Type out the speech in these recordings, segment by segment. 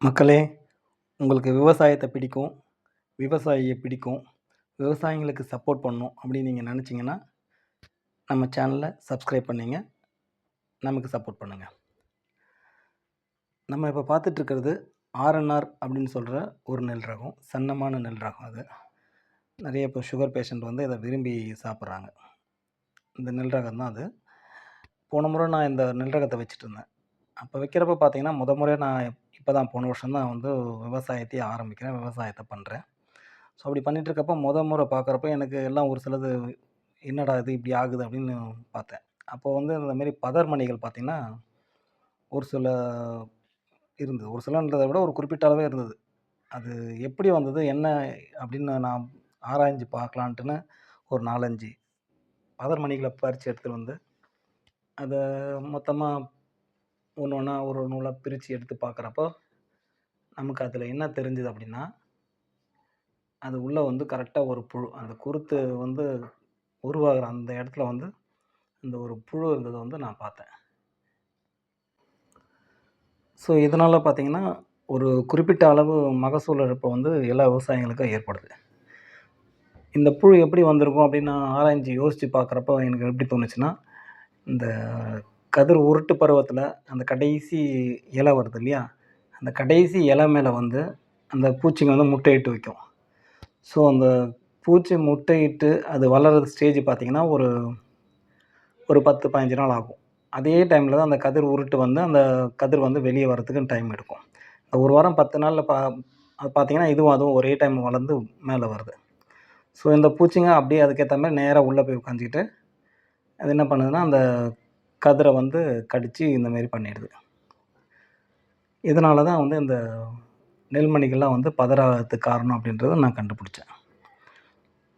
மக்களே, உங்களுக்கு விவசாயத்த பிடிக்கும், விவசாயிய பிடிக்கும், விவசாயிங்களுக்கு சப்போர்ட் பண்ணணும் அப்படின்னு நீங்க நெனச்சீங்கன்னா, நம்ம சேனல சப்ஸ்கிரைப் பண்ணீங்க. நமக்கு சப்போர்ட் பண்ணுங்க. நம்ம இப்ப பார்த்துட்டு இருக்கிறது ஆர்.என்.ஆர் அப்படின்னு சொல்ற ஒரு நெல் ரகம். சன்னமான நெல் ரகம் அது. நெறைய இப்போ சுகர் பேஷண்ட் வந்து இத விரும்பி சாப்பிடுறாங்க. இந்த நெல் ரகம் தான் அது. போன முறை நான் இந்த நெல் ரகத்த வச்சுட்டுருந்தேன். அப்ப வைக்கிறப்ப பார்த்தீங்கன்னா, முறையா நான் இப்ப தான் போன வருஷம் தான் வந்து விவசாயத்தையே ஆரம்பிக்கிறேன். விவசாயத்த பண்றேன். ஸோ அப்படி பண்ணிட்டு இருக்கப்ப முறை பார்க்குறப்ப எனக்கு எல்லாம் ஒரு சிலது என்னடா இது இப்படி ஆகுது அப்படின்னு பார்த்தேன். அப்போ வந்து இந்த மாரி பதர் மணிகள் பார்த்தீங்கன்னா, ஒரு சில இருந்தது. ஒரு சிலன்றத விட ஒரு குறிப்பிட்ட அளவே இருந்தது. அது எப்படி வந்தது? என்ன அப்படின்னு நான் ஆராய்ஞ்சு பார்க்கலான்ட்டுன்னு ஒரு 4, 5 பதர் மணிகள பறிச்சு எடுத்துட்டு வந்து, அத மொத்தமா ஒண்ணு ஒண்ணா ஒரு நூலா பிரிச்சு எடுத்து பார்க்குறப்போ, நமக்கு அதில என்ன தெரிஞ்சது அப்படின்னா, அது உள்ள வந்து கரெக்ட்டா ஒரு புழு. அந்த குருத்து வந்து உருவாகுற அந்த இடத்துல வந்து, அந்த ஒரு புழு இருந்தத வந்து நான் பார்த்தேன். ஸோ, இதனால பார்த்தீங்கன்னா, ஒரு குறிப்பிட்ட அளவு மகசூல் இழப்பு வந்து எல்லா விவசாயிகளுக்கும் ஏற்படுது. இந்த புழு எப்படி வந்திருக்கும் அப்படின்னு நான் ஆராய்ஞ்சு யோசிச்சு பார்க்குறப்போ, எனக்கு எப்படி தோணுச்சுன்னா, இந்த கதிர் உருட்டு பருவத்தில அந்த கடைசி இலை வருது இல்லையா? அந்த கடைசி இலை மேல வந்து அந்த பூச்சிங்க வந்து முட்டையிட்டு வைக்கும். ஸோ, அந்த பூச்சி முட்டையிட்டு அது வளர்ற ஸ்டேஜ் பார்த்தீங்கன்னா, ஒரு ஒரு 10, 15 நாள் ஆகும். அதே டைம்ல தான் அந்த கதிர் உருட்டு வந்து அந்த கதிர் வந்து வெளிய வரதுக்கு டைம் எடுக்கும். இந்த 1 வாரம் 10 நாள்ல அது பார்த்தீங்கன்னா, இதுவும் அதுவும் ஒரே டைம் வளர்ந்து மேல வருது. ஸோ, இந்த பூச்சிங்க அப்படியே அதுக்கேத்த மாரி நேரா உள்ள போய் உட்காந்துக்கிட்டு, அது என்ன பண்ணுதுன்னா, அந்த கதிர வந்து கடிச்சு இந்த மாரி பண்ணிடுது. இதனால தான் வந்து இந்த நெல்மணிகள்லாம் வந்து பதறாததுக்கு காரணம் அப்படின்றத நான் கண்டுபிடிச்சேன்.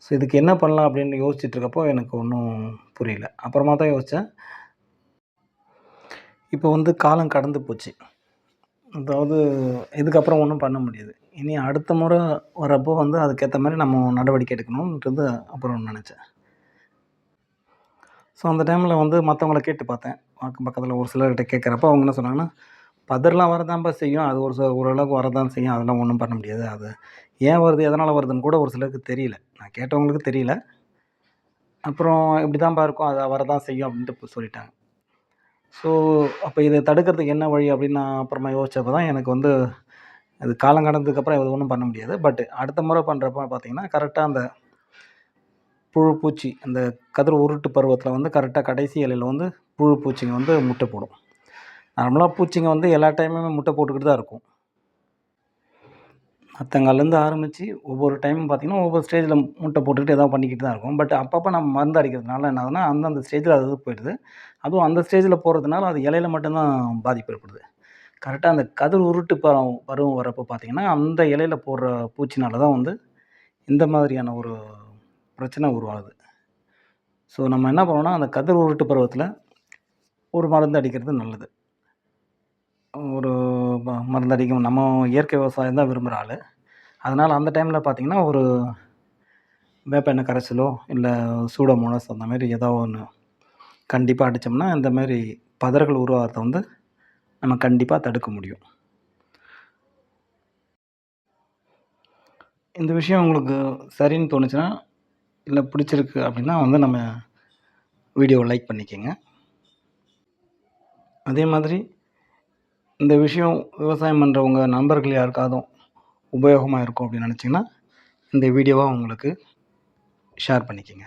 ஸோ, இதுக்கு என்ன பண்ணலாம் அப்படின்னு யோசிச்சுட்டு இருக்கப்போ எனக்கு ஒண்ணும் புரியல. அப்புறமா தான் யோசிச்சேன். இப்போ வந்து காலம் கடந்து போச்சு. அதாவது இதுக்கப்புறம் ஒண்ணும் பண்ண முடியாது. இனி அடுத்த முறை வரப்போ வந்து அதுக்கேத்த மாரி நம்ம நடவடிக்கை எடுக்கணுன்றது அப்புறம் நெனச்சேன். ஸோ அந்த டைம்ல வந்து மத்தவங்கள கேட்டு பார்த்தேன். அக்கம் பக்கத்துல ஒரு சிலர்கிட்ட கேட்கிறப்போ அவங்க என்ன சொன்னாங்கன்னா, "பதர்லாம் வரதான்பா செய்யும். அது ஓரளவுக்கு வரதான் செய்யும். அதெல்லாம் ஒண்ணும் பண்ண முடியாது. அது ஏன் வருது? எதனால வருதுன்னு கூட ஒரு சிலருக்கு தெரியல. நான் கேட்டவங்களுக்கு தெரியல. அப்புறம் இப்படிதான்பா இருக்கும். அது வரதான் செய்யும்" அப்படின்ட்டு சொல்லிட்டாங்க. ஸோ அப்ப இத தடுக்கிறதுக்கு என்ன வழி அப்படின்னு நான் அப்புறமா யோசிச்சப்ப தான் எனக்கு வந்து அது காலம் கடந்ததுக்கப்புறம் இது ஒண்ணும் பண்ண முடியாது. பட் அடுத்த முறை பண்றப்ப பார்த்தீங்கன்னா, கரெக்ட்டா அந்த புழு, பூச்சி அந்த கதிர் உருட்டு பருவத்தில வந்து கரெக்ட்டா கடைசி இலையில வந்து புழு, பூச்சிங்க வந்து முட்டை போடும். நார்மலா பூச்சிங்க வந்து எல்லா டைமுமே முட்டை போட்டுக்கிட்டு தான் இருக்கும். நாத்தங்கால்லேருந்து ஆரம்பிச்சு ஒவ்வொரு டைமும் பார்த்தீங்கன்னா, ஒவ்வொரு ஸ்டேஜ்ல முட்டை போட்டுக்கிட்டு ஏதாவது பண்ணிக்கிட்டு தான் இருக்கும். பட் அப்பப்ப நம்ம மருந்து அடிக்கிறதுனால என்ன ஆகுதுன்னா, அந்தந்த ஸ்டேஜ்ல அது போயிடுது. அதுவும் அந்த ஸ்டேஜ்ல போடுறதுனால அது இலையில மட்டும் தான் பாதிப்பு ஏற்படுது. கரெக்ட்டா அந்த கதிர் உருட்டு பருவம் வரப்போ பார்த்தீங்கன்னா, அந்த இலையில போடுற பூச்சினால தான் வந்து இந்த மாதிரியான ஒரு பிரச்சனை உருவாகுது. ஸோ நம்ம என்ன பண்ணணும்னா, அந்த கதிர் உருட்டு பருவத்தில ஒரு மருந்து அடிக்கிறது நல்லது. ஒரு மருந்து அடிக்கும் நம்ம இயற்கை விவசாயம் தான் விரும்புற ஆளு. அதனால அந்த டைம்ல பார்த்தீங்கன்னா, ஒரு வேப்ப எண்ணெய் கரைசலோ, இல்ல சூடோமோனாஸ் அந்த மாரி ஏதோ ஒண்ணு கண்டிப்பா அடிச்சோம்னா, இந்த மாரி பதர்கள் உருவாகுறத வந்து நம்ம கண்டிப்பா தடுக்க முடியும். இந்த விஷயம் உங்களுக்கு சரின்னு தோணுச்சுன்னா, இல்ல பிடிச்சிருக்கு அப்படின்னா வந்து நம்ம வீடியோவ லைக் பண்ணிக்கங்க. அதே மாதிரி இந்த விஷயம் விவசாயம் பண்றவங்க நண்பர்கள் யாருக்காதும் உபயோகமா இருக்கும் அப்படின்னு நினச்சீங்கன்னா, இந்த வீடியோவ அவங்களுக்கு ஷேர் பண்ணிக்கங்க.